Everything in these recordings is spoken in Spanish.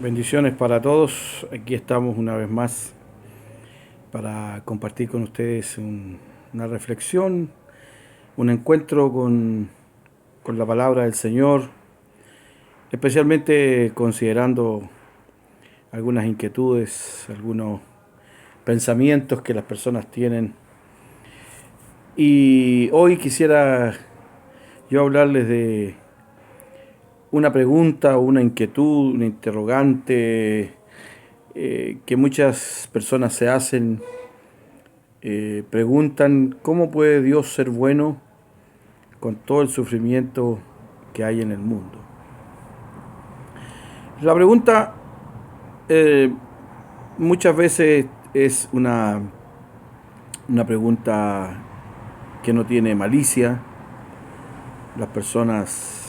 Bendiciones para todos. Aquí estamos una vez más para compartir con ustedes una reflexión, un encuentro con la palabra del Señor, especialmente considerando algunas inquietudes, algunos pensamientos que las personas tienen. Y hoy quisiera yo hablarles de una pregunta, una inquietud, una interrogante que muchas personas se hacen. Preguntan cómo puede Dios ser bueno con todo el sufrimiento que hay en el mundo. La pregunta eh, muchas veces es una pregunta que no tiene malicia. Las personas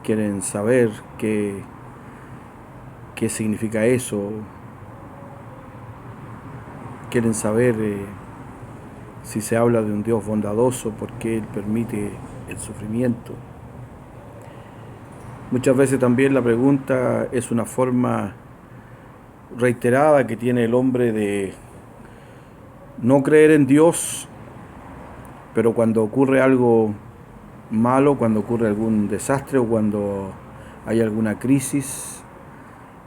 quieren saber qué significa eso, quieren saber si se habla de un Dios bondadoso, por qué Él permite el sufrimiento. Muchas veces también la pregunta es una forma reiterada que tiene el hombre de no creer en Dios, pero cuando ocurre algo malo, cuando ocurre algún desastre o cuando hay alguna crisis,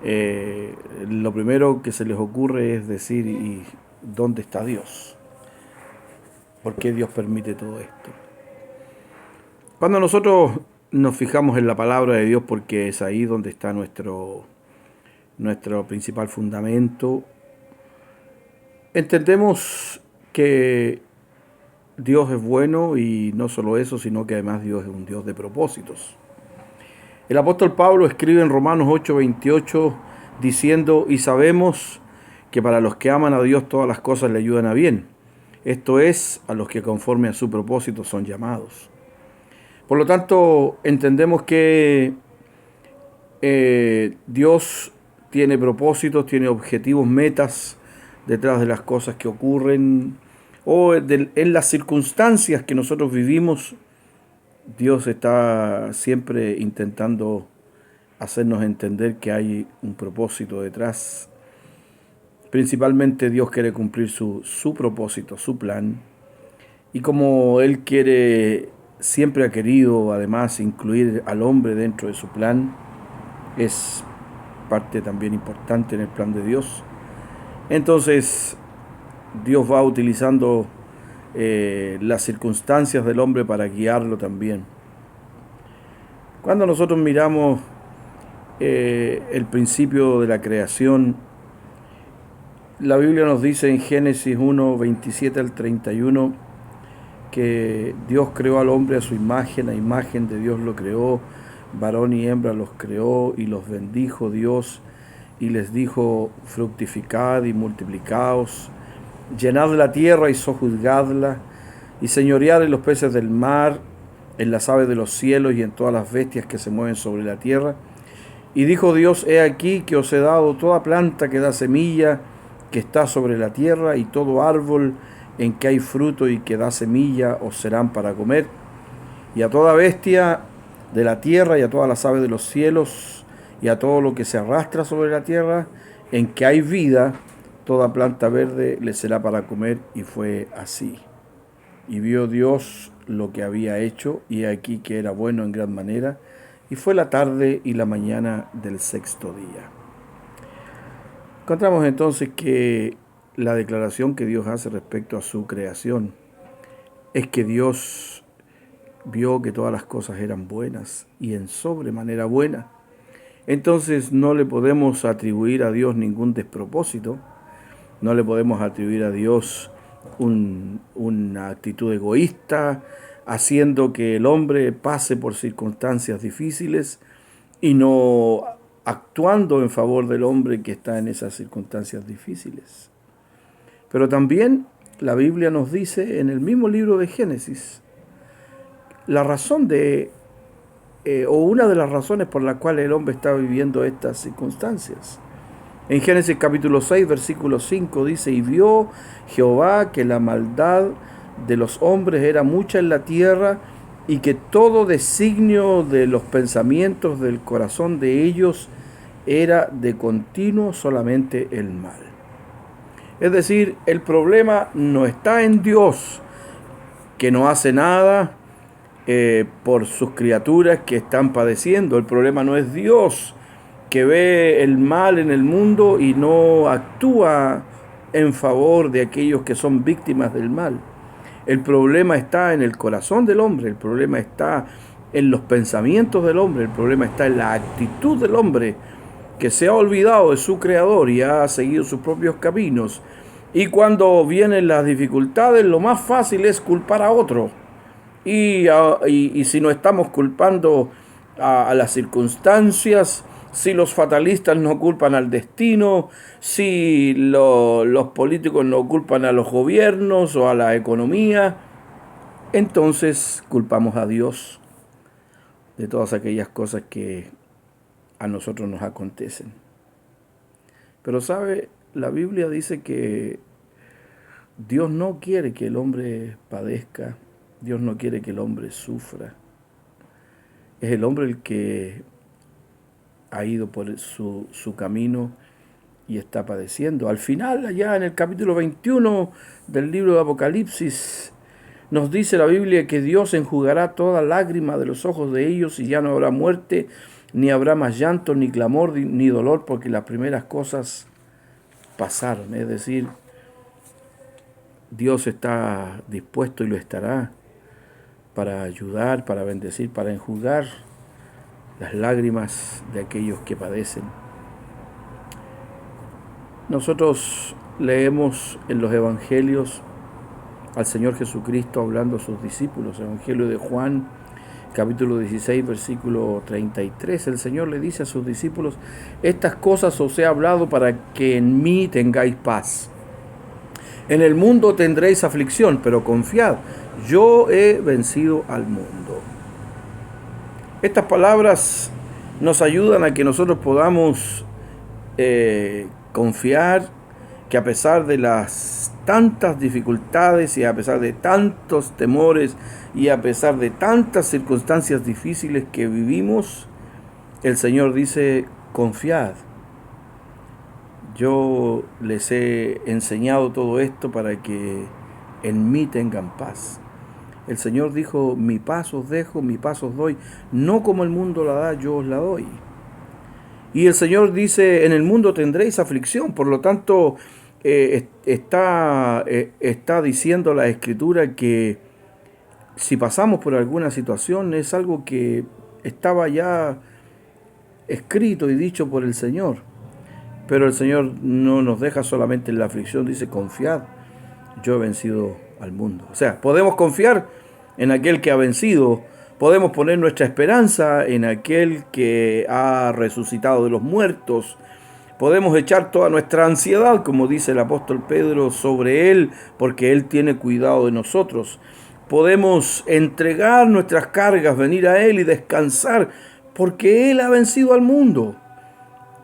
lo primero que se les ocurre es decir, ¿y dónde está Dios? ¿Por qué Dios permite todo esto? Cuando nosotros nos fijamos en la palabra de Dios, porque es ahí donde está nuestro principal fundamento, entendemos que Dios es bueno y no solo eso, sino que además Dios es un Dios de propósitos. El apóstol Pablo escribe en Romanos 8:28 diciendo, y sabemos que para los que aman a Dios todas las cosas le ayudan a bien. Esto es, a los que conforme a su propósito son llamados. Por lo tanto, entendemos que Dios tiene propósitos, tiene objetivos, metas detrás de las cosas que ocurren o en las circunstancias que nosotros vivimos. Dios está siempre intentando hacernos entender que hay un propósito detrás. Principalmente Dios quiere cumplir su propósito, su plan. Y como Él siempre ha querido además incluir al hombre dentro de su plan, es parte también importante en el plan de Dios. Entonces Dios va utilizando las circunstancias del hombre para guiarlo también. Cuando nosotros miramos el principio de la creación, la Biblia nos dice en Génesis 1, 27 al 31, que Dios creó al hombre a su imagen, a imagen de Dios lo creó, varón y hembra los creó y los bendijo Dios y les dijo, fructificad y multiplicaos, llenad la tierra y sojuzgadla, y señoread en los peces del mar, en las aves de los cielos y en todas las bestias que se mueven sobre la tierra. Y dijo Dios, he aquí que os he dado toda planta que da semilla, que está sobre la tierra, y todo árbol en que hay fruto y que da semilla os serán para comer, y a toda bestia de la tierra y a todas las aves de los cielos y a todo lo que se arrastra sobre la tierra, en que hay vida, toda planta verde le será para comer. Y fue así. Y vio Dios lo que había hecho, y aquí que era bueno en gran manera, y fue la tarde y la mañana del sexto día. Encontramos entonces que la declaración que Dios hace respecto a su creación es que Dios vio que todas las cosas eran buenas y en sobremanera buenas. Entonces no le podemos atribuir a Dios ningún despropósito, no le podemos atribuir a Dios una actitud egoísta, haciendo que el hombre pase por circunstancias difíciles y no actuando en favor del hombre que está en esas circunstancias difíciles. Pero también la Biblia nos dice en el mismo libro de Génesis la razón o una de las razones por las cuales el hombre está viviendo estas circunstancias. En Génesis capítulo 6, versículo 5 dice, y vio Jehová que la maldad de los hombres era mucha en la tierra, y que todo designio de los pensamientos del corazón de ellos era de continuo solamente el mal. Es decir, el problema no está en Dios, que no hace nada por sus criaturas que están padeciendo. El problema no es Dios, que ve el mal en el mundo y no actúa en favor de aquellos que son víctimas del mal. El problema está en el corazón del hombre, el problema está en los pensamientos del hombre, el problema está en la actitud del hombre, que se ha olvidado de su creador y ha seguido sus propios caminos. Y cuando vienen las dificultades, lo más fácil es culpar a otro. Y si no estamos culpando a las circunstancias, si los fatalistas no culpan al destino, si los políticos no culpan a los gobiernos o a la economía, entonces culpamos a Dios de todas aquellas cosas que a nosotros nos acontecen. Pero sabe, la Biblia dice que Dios no quiere que el hombre padezca, Dios no quiere que el hombre sufra. Es el hombre el que ha ido por su camino y está padeciendo. Al final, allá en el capítulo 21 del libro de Apocalipsis, nos dice la Biblia que Dios enjugará toda lágrima de los ojos de ellos y ya no habrá muerte, ni habrá más llanto, ni clamor, ni dolor, porque las primeras cosas pasaron. Es decir, Dios está dispuesto y lo estará para ayudar, para bendecir, para enjugar las lágrimas de aquellos que padecen. Nosotros leemos en los evangelios al Señor Jesucristo hablando a sus discípulos. Evangelio de Juan, capítulo 16, versículo 33. El Señor le dice a sus discípulos: estas cosas os he hablado para que en mí tengáis paz. En el mundo tendréis aflicción, pero confiad, yo he vencido al mundo. Estas palabras nos ayudan a que nosotros podamos confiar que a pesar de las tantas dificultades y a pesar de tantos temores y a pesar de tantas circunstancias difíciles que vivimos, el Señor dice: confiad. Yo les he enseñado todo esto para que en mí tengan paz. El Señor dijo: mi paz os dejo, mi paz os doy, no como el mundo la da, yo os la doy. Y el Señor dice: en el mundo tendréis aflicción. Por lo tanto, está diciendo la Escritura que si pasamos por alguna situación es algo que estaba ya escrito y dicho por el Señor. Pero el Señor no nos deja solamente en la aflicción, dice: confiad, yo he vencido al mundo. O sea, podemos confiar en aquel que ha vencido, podemos poner nuestra esperanza en aquel que ha resucitado de los muertos, podemos echar toda nuestra ansiedad, como dice el apóstol Pedro, sobre Él, porque Él tiene cuidado de nosotros. Podemos entregar nuestras cargas, venir a Él y descansar, porque Él ha vencido al mundo.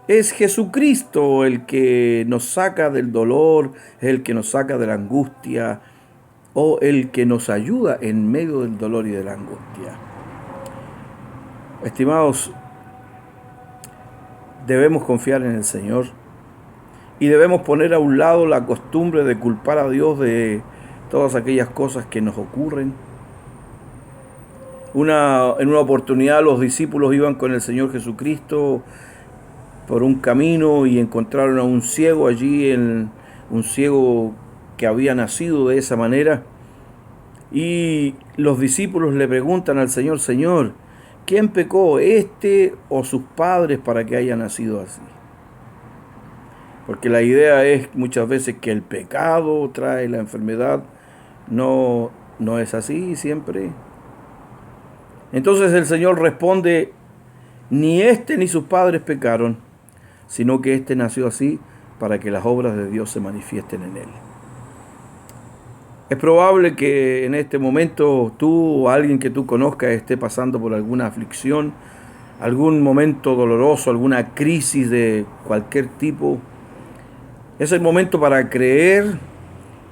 Es Jesucristo el que nos saca del dolor, el que nos saca de la angustia, o el que nos ayuda en medio del dolor y de la angustia. Estimados, debemos confiar en el Señor y debemos poner a un lado la costumbre de culpar a Dios de todas aquellas cosas que nos ocurren. En una oportunidad los discípulos iban con el Señor Jesucristo por un camino y encontraron a un ciego allí, un ciego que había nacido de esa manera. Y los discípulos le preguntan al Señor: Señor, ¿quién pecó, este o sus padres, para que haya nacido así? Porque la idea es muchas veces que el pecado trae la enfermedad. No es así siempre. Entonces el Señor responde: ni este ni sus padres pecaron, sino que este nació así para que las obras de Dios se manifiesten en él. Es probable que en este momento tú o alguien que tú conozcas esté pasando por alguna aflicción, algún momento doloroso, alguna crisis de cualquier tipo. Es el momento para creer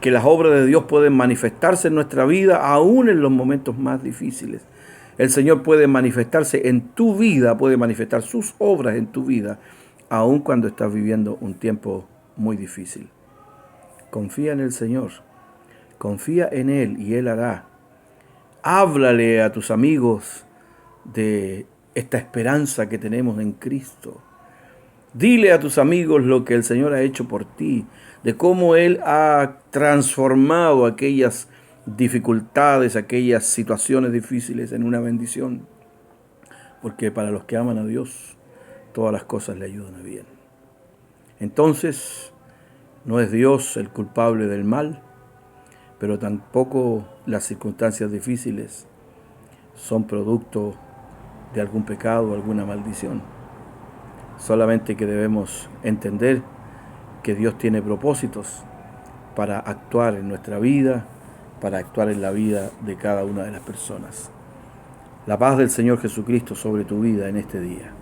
que las obras de Dios pueden manifestarse en nuestra vida, aún en los momentos más difíciles. El Señor puede manifestarse en tu vida, puede manifestar sus obras en tu vida, aun cuando estás viviendo un tiempo muy difícil. Confía en el Señor, confía en Él y Él hará. Háblale a tus amigos de esta esperanza que tenemos en Cristo. Dile a tus amigos lo que el Señor ha hecho por ti, de cómo Él ha transformado aquellas dificultades, aquellas situaciones difíciles en una bendición. Porque para los que aman a Dios, todas las cosas le ayudan a bien. Entonces, no es Dios el culpable del mal, pero tampoco las circunstancias difíciles son producto de algún pecado o alguna maldición. Solamente que debemos entender que Dios tiene propósitos para actuar en nuestra vida, para actuar en la vida de cada una de las personas. La paz del Señor Jesucristo sobre tu vida en este día.